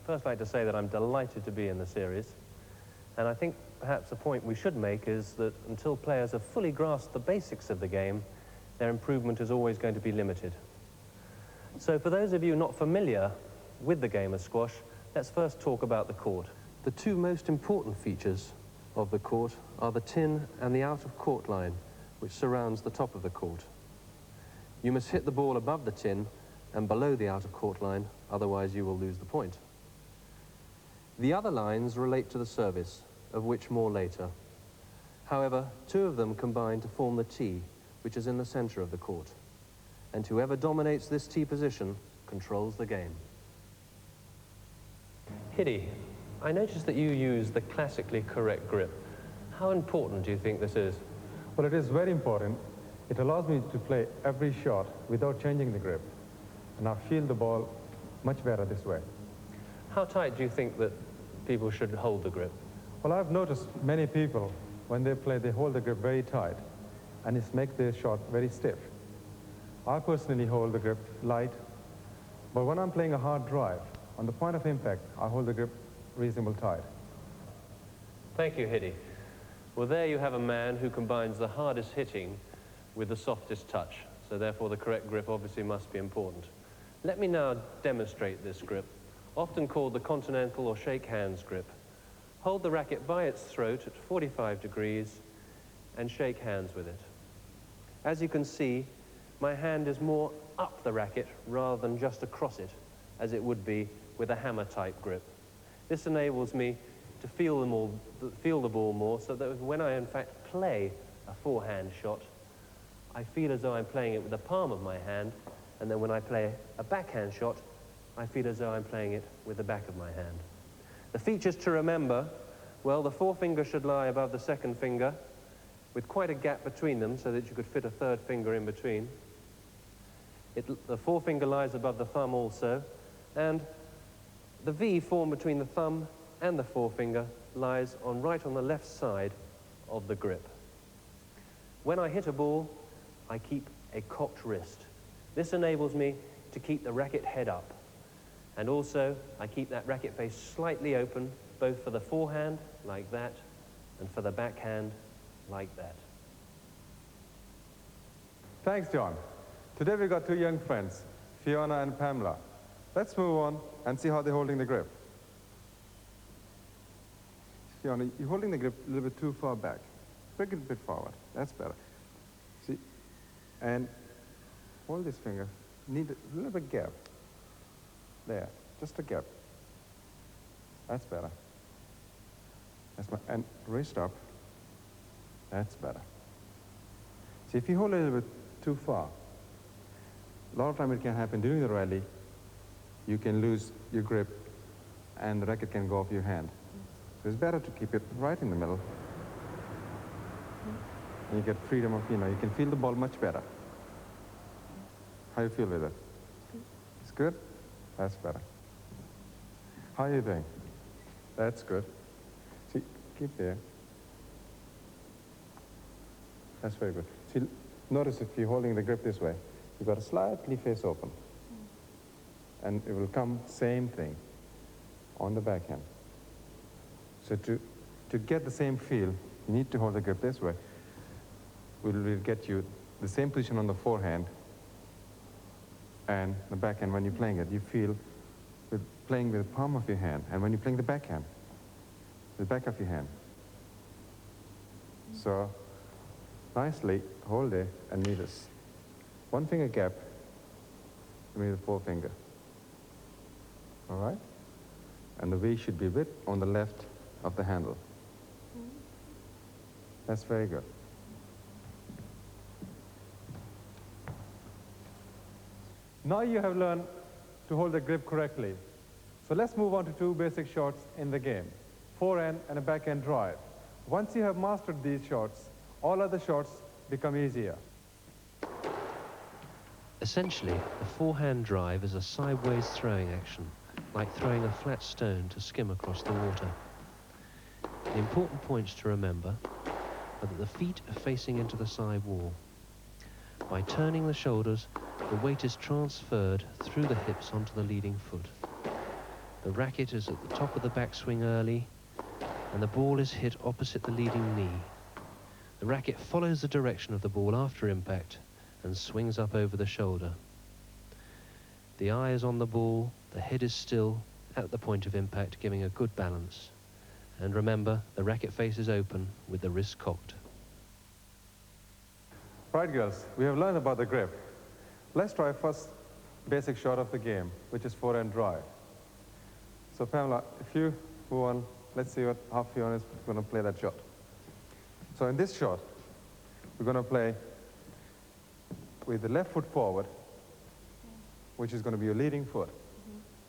first like to say that I'm delighted to be in the series. And I think perhaps the point we should make is that until players have fully grasped the basics of the game, their improvement is always going to be limited. So for those of you not familiar with the game of squash, let's first talk about the court. The two most important features of the court are the tin and the out-of-court line, which surrounds the top of the court. You must hit the ball above the tin and below the out-of-court line, otherwise you will lose the point. The other lines relate to the service, of which more later. However, two of them combine to form the tee, which is in the center of the court. And whoever dominates this tee position controls the game. Hiddy, I noticed that you use the classically correct grip. How important do you think this is? Well, it is very important. It allows me to play every shot without changing the grip. And I feel the ball much better this way. How tight do you think that people should hold the grip? Well, I've noticed many people, when they play, they hold the grip very tight, and it makes their shot very stiff. I personally hold the grip light, but when I'm playing a hard drive, on the point of impact, I hold the grip reasonably tight. Thank you, Hiddy. Well, there you have a man who combines the hardest hitting with the softest touch, so therefore the correct grip obviously must be important. Let me now demonstrate this grip, often called the continental or shake hands grip. Hold the racket by its throat at 45 degrees and shake hands with it. As you can see, my hand is more up the racket rather than just across it, as it would be with a hammer-type grip. This enables me to feel the ball more, so that when I in fact play a forehand shot, I feel as though I'm playing it with the palm of my hand, and then when I play a backhand shot, I feel as though I'm playing it with the back of my hand. The features to remember, well, the forefinger should lie above the second finger, with quite a gap between them so that you could fit a third finger in between. The forefinger lies above the thumb also, and the V formed between the thumb and the forefinger lies right on the left side of the grip. When I hit a ball, I keep a cocked wrist. This enables me to keep the racket head up. And also, I keep that racket face slightly open, both for the forehand, like that, and for the backhand, like that. Thanks, John. Today we've got two young friends, Fiona and Pamela. Let's move on and see how they're holding the grip. Fiona, you're holding the grip a little bit too far back. Bring it a bit forward. That's better. See? And hold this finger. Need a little bit gap. There. Just a gap. That's better. And wrist up. That's better. See, if you hold a little bit too far, a lot of time it can happen during the rally. You can lose your grip and the racket can go off your hand. So it's better to keep it right in the middle. And you get freedom of, you can feel the ball much better. How you feel with it? It's good? That's better. How are you doing? That's good. See, keep there. That's very good. See, notice if you're holding the grip this way, you've got to slightly face open. And it will come same thing on the backhand. So to get the same feel, you need to hold the grip this way. Will get you the same position on the forehand and the backhand. When you're playing it, you feel playing with the palm of your hand, and when you're playing the backhand, the back of your hand. So nicely hold it and meet this. One finger gap, meet the forefinger. All right? And the V should be a bit on the left of the handle. That's very good. Now you have learned to hold the grip correctly. So let's move on to two basic shots in the game, forehand and a backhand drive. Once you have mastered these shots, all other shots become easier. Essentially, a forehand drive is a sideways throwing action, like throwing a flat stone to skim across the water. The important points to remember are that the feet are facing into the side wall. By turning the shoulders, the weight is transferred through the hips onto the leading foot. The racket is at the top of the backswing early, and the ball is hit opposite the leading knee. The racket follows the direction of the ball after impact and swings up over the shoulder. The eye is on the ball, the head is still at the point of impact, giving a good balance. And remember, the racket face is open with the wrist cocked. Right, girls, we have learned about the grip. Let's try first basic shot of the game, which is forehand drive. So Pamela, if you move on, let's see how Fiona is going to play that shot. So in this shot, we're going to play with the left foot forward, which is going to be your leading foot.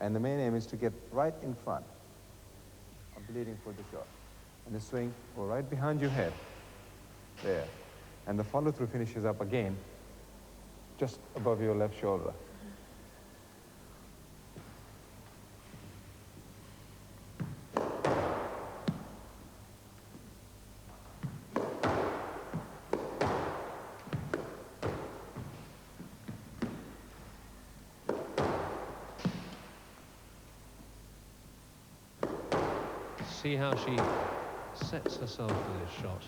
And the main aim is to get right in front of the leading foot of the shot. And the swing go right behind your head, there. And the follow-through finishes up again, just above your left shoulder. See how she sets herself for this shot.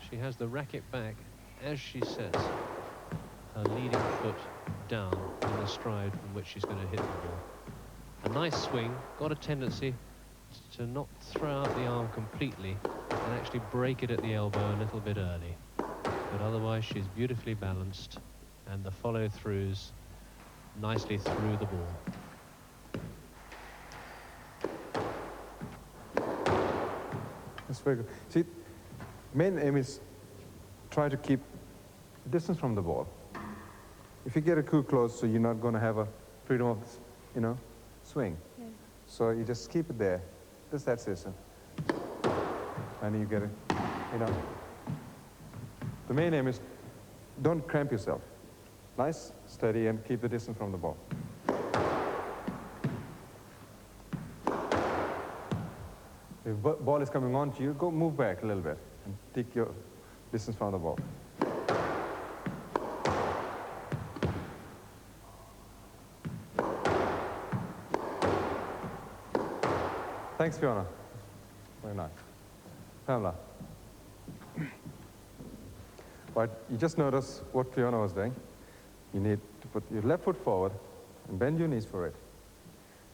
She has the racket back as she sets her leading foot down in the stride from which she's going to hit the ball. A nice swing, got a tendency to not throw out the arm completely and actually break it at the elbow a little bit early. But otherwise she's beautifully balanced and the follow-throughs nicely through the ball. That's very good. See, main aim is try to keep distance from the ball. If you get it too close, so you're not going to have a freedom of, swing. Yeah. So you just keep it there, just that system. And you get it, The main aim is don't cramp yourself. Nice, steady, and keep the distance from the ball. If ball is coming on to you, go move back a little bit and take your distance from the ball. Thanks, Fiona. Very nice. Pamela. Right, you just notice what Fiona was doing. You need to put your left foot forward and bend your knees for it.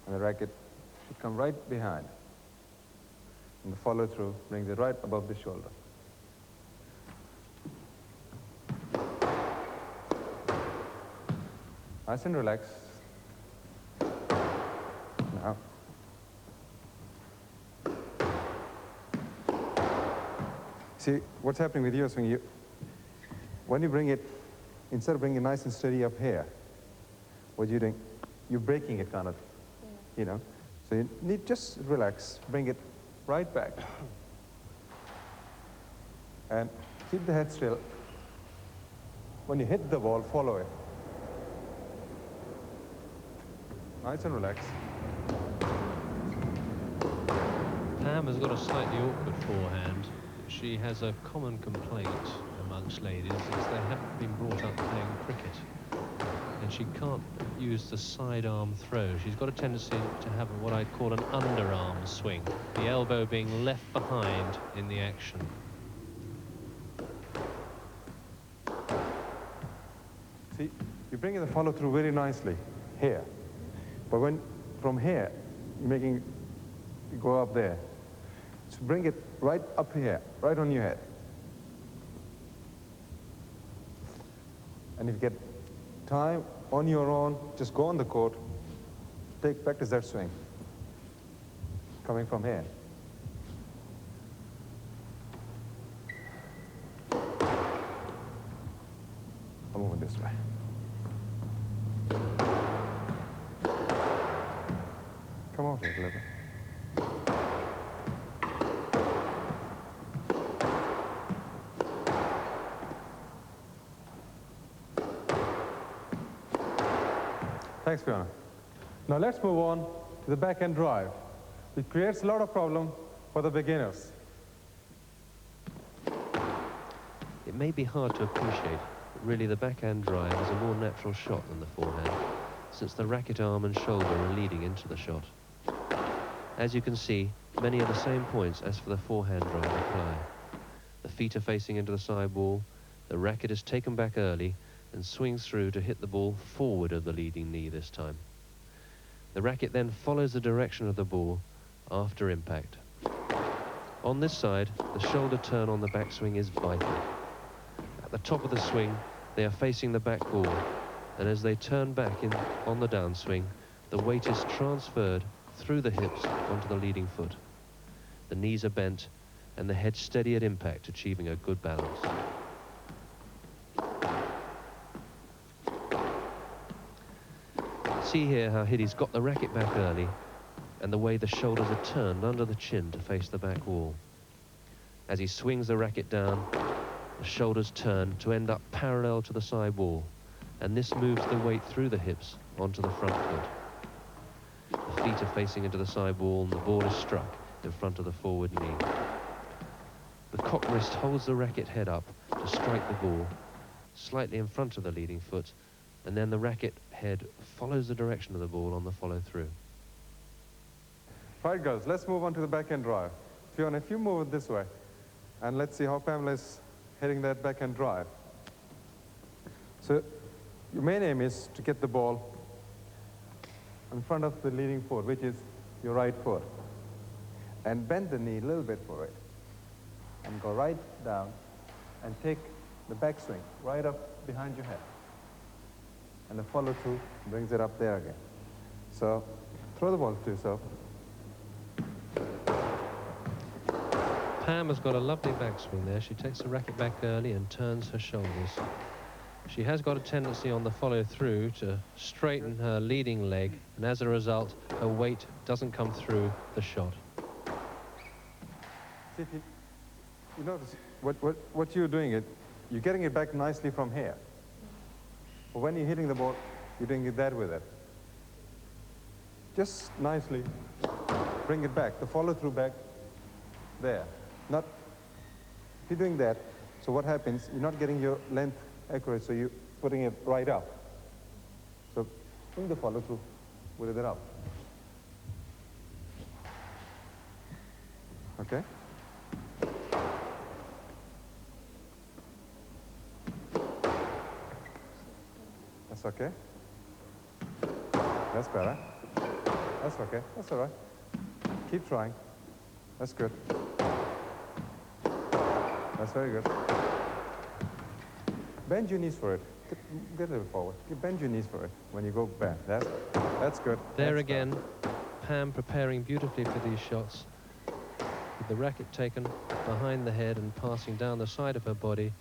And the racket should come right behind. And the follow-through brings it right above the shoulder. Nice and relaxed. Now. See, what's happening with your swing, when you bring it, instead of bringing it nice and steady up here, what you're doing, you're breaking it kind of, So you need just relax, bring it right back. And keep the head still. When you hit the ball, follow it. Nice and relaxed. Pam has got a slightly awkward forehand. She has a common complaint amongst ladies is they haven't been brought up playing cricket. And she can't use the sidearm throw. She's got a tendency to have what I'd call an underarm swing, the elbow being left behind in the action. See, you're bringing the follow-through very nicely here. But when, from here, you're making you go up there. So bring it right up here, right on your head. And if you get time on your own, just go on the court, practice that swing. Coming from here. I'll move it this way. Come off it a little bit. Thanks, Fiona. Now let's move on to the backhand drive. It creates a lot of problem for the beginners. It may be hard to appreciate, but really the backhand drive is a more natural shot than the forehand. since the racket arm and shoulder are leading into the shot. As you can see, many of the same points as for the forehand drive apply. The feet are facing into the sidewall, the racket is taken back early and swings through to hit the ball forward of the leading knee this time. The racket then follows the direction of the ball after impact. On this side, the shoulder turn on the backswing is vital. At the top of the swing, they are facing the back ball, and as they turn back on the downswing, the weight is transferred through the hips onto the leading foot. The knees are bent, and the head steady at impact, achieving a good balance. See here how Hiddy's got the racket back early, and the way the shoulders are turned under the chin to face the back wall. As he swings the racket down, the shoulders turn to end up parallel to the side wall, and this moves the weight through the hips onto the front foot. The feet are facing into the side wall, and the ball is struck in front of the forward knee. The cock wrist holds the racket head up to strike the ball slightly in front of the leading foot, and then the racket head follows the direction of the ball on the follow-through. Right, girls, let's move on to the backhand drive. Fiona, if you move it this way, and let's see how Pamela is hitting that backhand drive. So your main aim is to get the ball in front of the leading foot, which is your right foot. And bend the knee a little bit for it. And go right down and take the backswing right up behind your head. And the follow-through brings it up there again. So throw the ball to yourself. Pam has got a lovely backswing there. She takes the racket back early and turns her shoulders. She has got a tendency on the follow-through to straighten her leading leg, and as a result, her weight doesn't come through the shot. See, if you notice what you're doing, you're getting it back nicely from here. But when you're hitting the ball, you're doing it that with it. Just nicely bring it back, the follow-through back there. Not, if you're doing that, so what happens, you're not getting your length accurate, so you're putting it right up. So bring the follow-through with it up. Okay? That's okay. That's better. That's okay. That's all right. Keep trying. That's good. That's very good. Bend your knees for it. Get a little forward. Bend your knees for it when you go back. That's good. There that's again, better. Pam preparing beautifully for these shots, with the racket taken behind the head and passing down the side of her body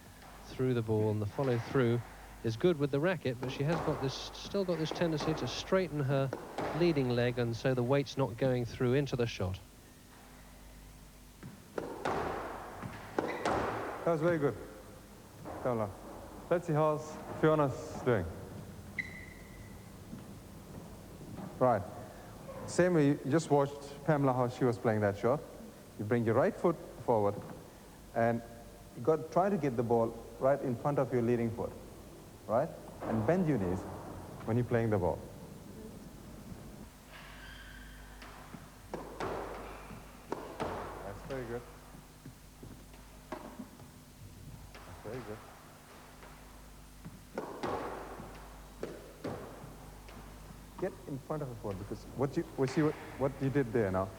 through the ball, and the follow-through is good with the racket, but she has still got this tendency to straighten her leading leg, and so the weight's not going through into the shot. That was very good. Pamela. Let's see how Fiona's doing. Right. Same way, you just watched Pamela how she was playing that shot. You bring your right foot forward, and you try to get the ball right in front of your leading foot, right? And bend your knees when you're playing the ball. That's very good. That's very good. Get in front of the foot, because what you did there now,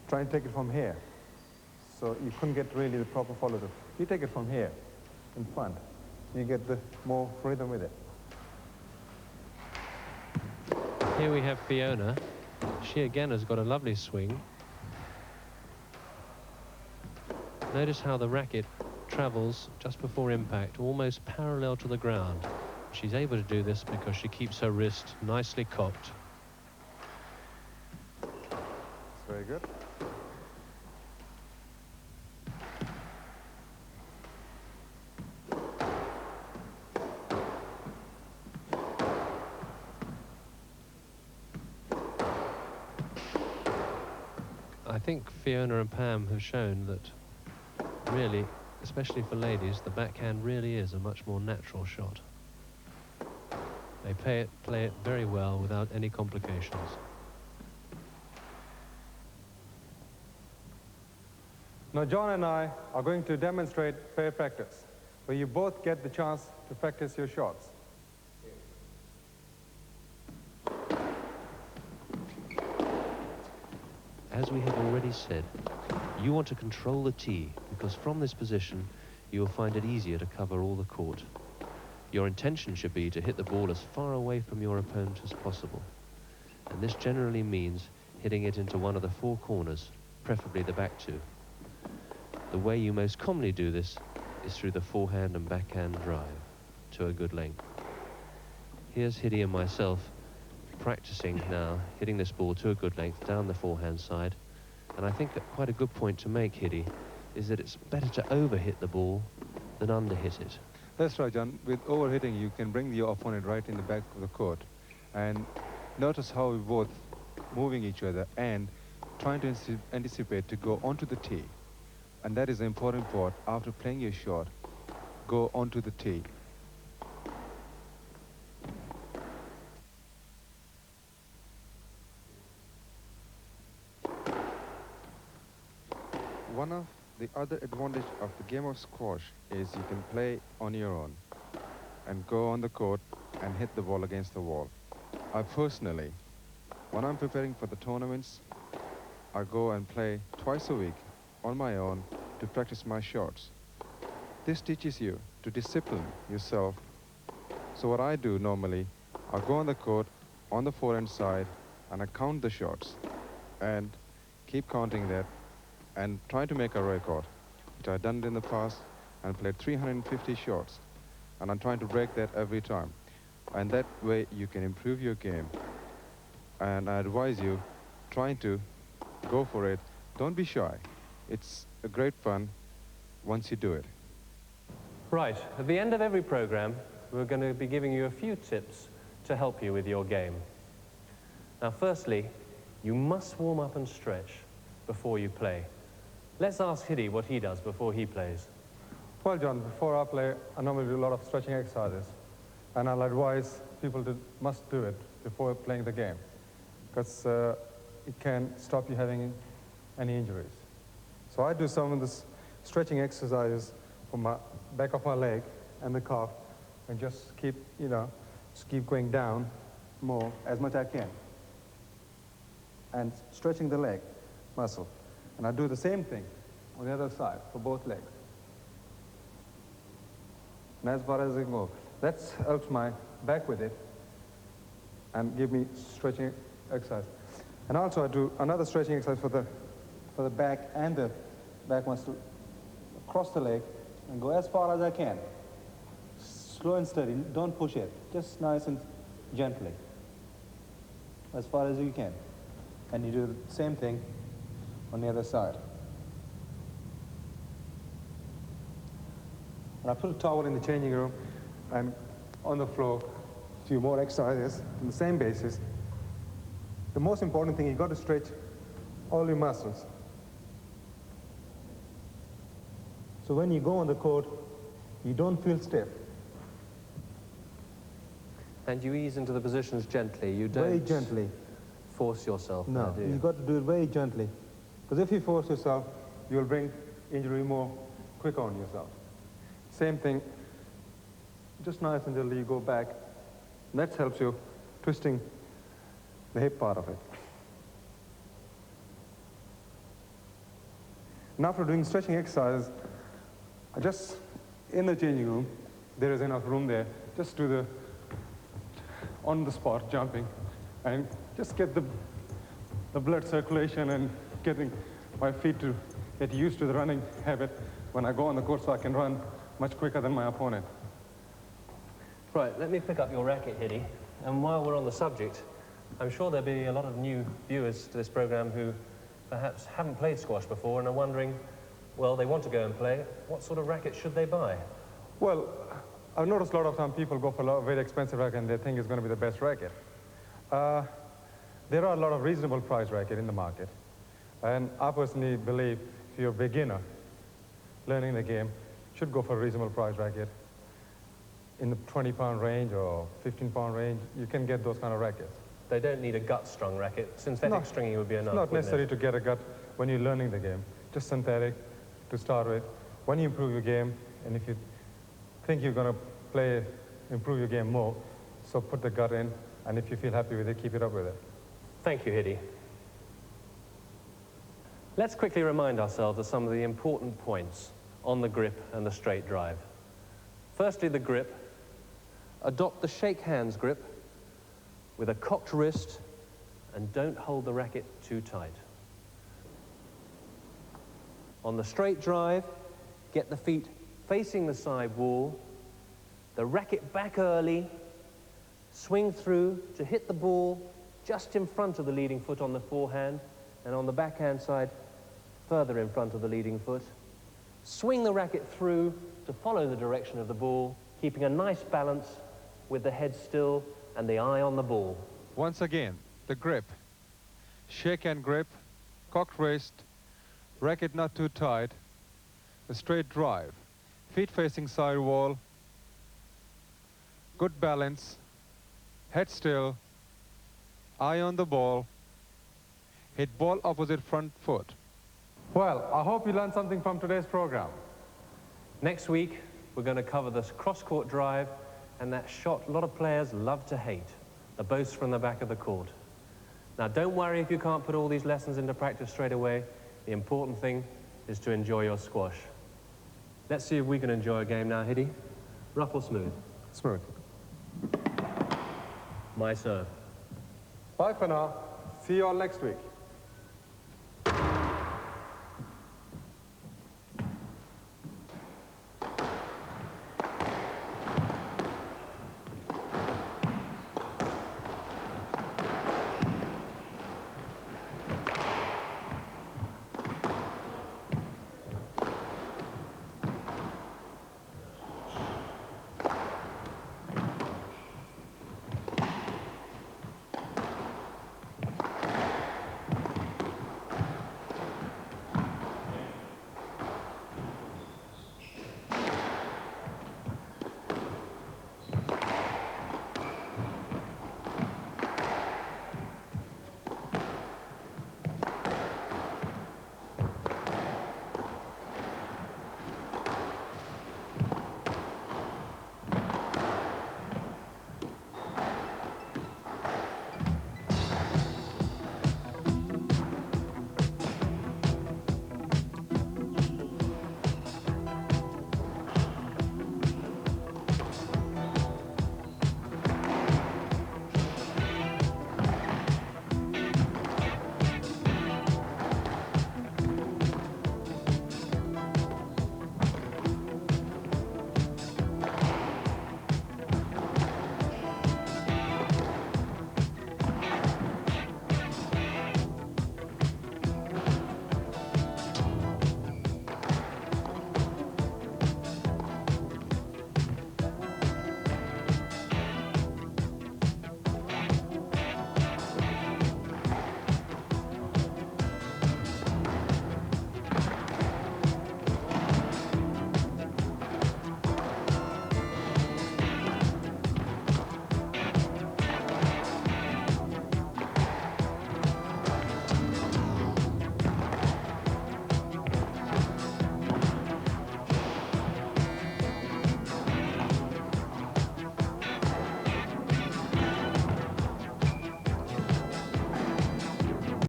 try and take it from here. So you couldn't get really the proper follow-through. You take it from here, in front. You get the more rhythm with it. Here we have Fiona. She again has got a lovely swing. Notice how the racket travels just before impact, almost parallel to the ground. She's able to do this because she keeps her wrist nicely cocked. That's very good. I think Fiona and Pam have shown that really, especially for ladies, the backhand really is a much more natural shot. They play it very well without any complications. Now, John and I are going to demonstrate pair practice, where you both get the chance to practice your shots. As we have already said, you want to control the tee, because from this position, you will find it easier to cover all the court. Your intention should be to hit the ball as far away from your opponent as possible. And this generally means hitting it into one of the four corners, preferably the back two. The way you most commonly do this is through the forehand and backhand drive to a good length. Here's Hiddy and myself practicing now, hitting this ball to a good length down the forehand side. And I think that quite a good point to make, Hiddy, is that it's better to overhit the ball than underhit it. That's right, John. With overhitting, you can bring your opponent right in the back of the court. And notice how we're both moving each other and trying to anticipate to go onto the tee. And that is the important part. After playing your shot, go onto the tee. One of the other advantage of the game of squash is you can play on your own and go on the court and hit the ball against the wall. I personally, when I'm preparing for the tournaments, I go and play twice a week on my own to practice my shots. This teaches you to discipline yourself. So what I do normally, I go on the court on the forehand side and I count the shots and keep counting that and try to make a record, which I've done it in the past and played 350 shots. And I'm trying to break that every time. And that way you can improve your game. And I advise you, trying to go for it. Don't be shy. It's a great fun once you do it. Right, at the end of every program, we're going to be giving you a few tips to help you with your game. Now, firstly, you must warm up and stretch before you play. Let's ask Hiddy what he does before he plays. Well, John, before I play, I normally do a lot of stretching exercises. And I'll advise people to must do it before playing the game, because it can stop you having any injuries. So I do some of this stretching exercises for my back of my leg and the calf, and just keep, just keep going down more as much as I can. And stretching the leg muscle. And I do the same thing on the other side for both legs. And as far as I go, that helps my back with it and give me stretching exercise. And also I do another stretching exercise for the back and the back muscle. Cross the leg and go as far as I can. Slow and steady, don't push it. Just nice and gently. As far as you can. And you do the same thing on the other side. And I put a towel in the changing room and on the floor, a few more exercises on the same basis. The most important thing, you've got to stretch all your muscles. So when you go on the court, you don't feel stiff. And you ease into the positions gently. You don't Very gently. force yourself. No, do you? you've got to do it very gently. Because if you force yourself, you'll bring injury more quick on yourself. Same thing, just nice until you go back. That helps you twisting the hip part of it. And after doing stretching exercise, I just, in the changing room, there is enough room there, just do the on-the-spot jumping and just get the blood circulation and getting my feet to get used to the running habit when I go on the court, so I can run much quicker than my opponent. Right, let me pick up your racket, Hiddy. And while we're on the subject, I'm sure there'll be a lot of new viewers to this program who perhaps haven't played squash before and are wondering, well, they want to go and play. What sort of racket should they buy? Well, I've noticed a lot of time people go for a very expensive racket and they think it's going to be the best racket. There are a lot of reasonable price racket in the market. And I personally believe if you're a beginner learning the game, you should go for a reasonable price racket. in the 20-pound range or 15-pound range, you can get those kind of rackets. They don't need a gut-strung racket. Synthetic stringing would be enough. It's not necessary it? to get a gut when you're learning the game. Just synthetic to start with. When you improve your game, and if you think you're going to improve your game more, so put the gut in, and if you feel happy with it, keep it up with it. Thank you, Hiddy. Let's quickly remind ourselves of some of the important points on the grip and the straight drive. Firstly, the grip. Adopt the shake hands grip with a cocked wrist and don't hold the racket too tight. On the straight drive, get the feet facing the side wall, the racket back early, swing through to hit the ball just in front of the leading foot on the forehand, and on the backhand side, further in front of the leading foot. Swing the racket through to follow the direction of the ball, keeping a nice balance with the head still and the eye on the ball. Once again, the grip. Shake and grip, cocked wrist, racket not too tight, a straight drive, feet facing side wall, good balance, head still, eye on the ball, hit ball opposite front foot. Well, I hope you learned something from today's program. Next week, we're going to cover this cross-court drive and that shot a lot of players love to hate, the boast from the back of the court. Now, don't worry if you can't put all these lessons into practice straight away. The important thing is to enjoy your squash. Let's see if we can enjoy a game now, Hiddy. Rough or smooth? Smooth. My serve. Bye for now. See you all next week.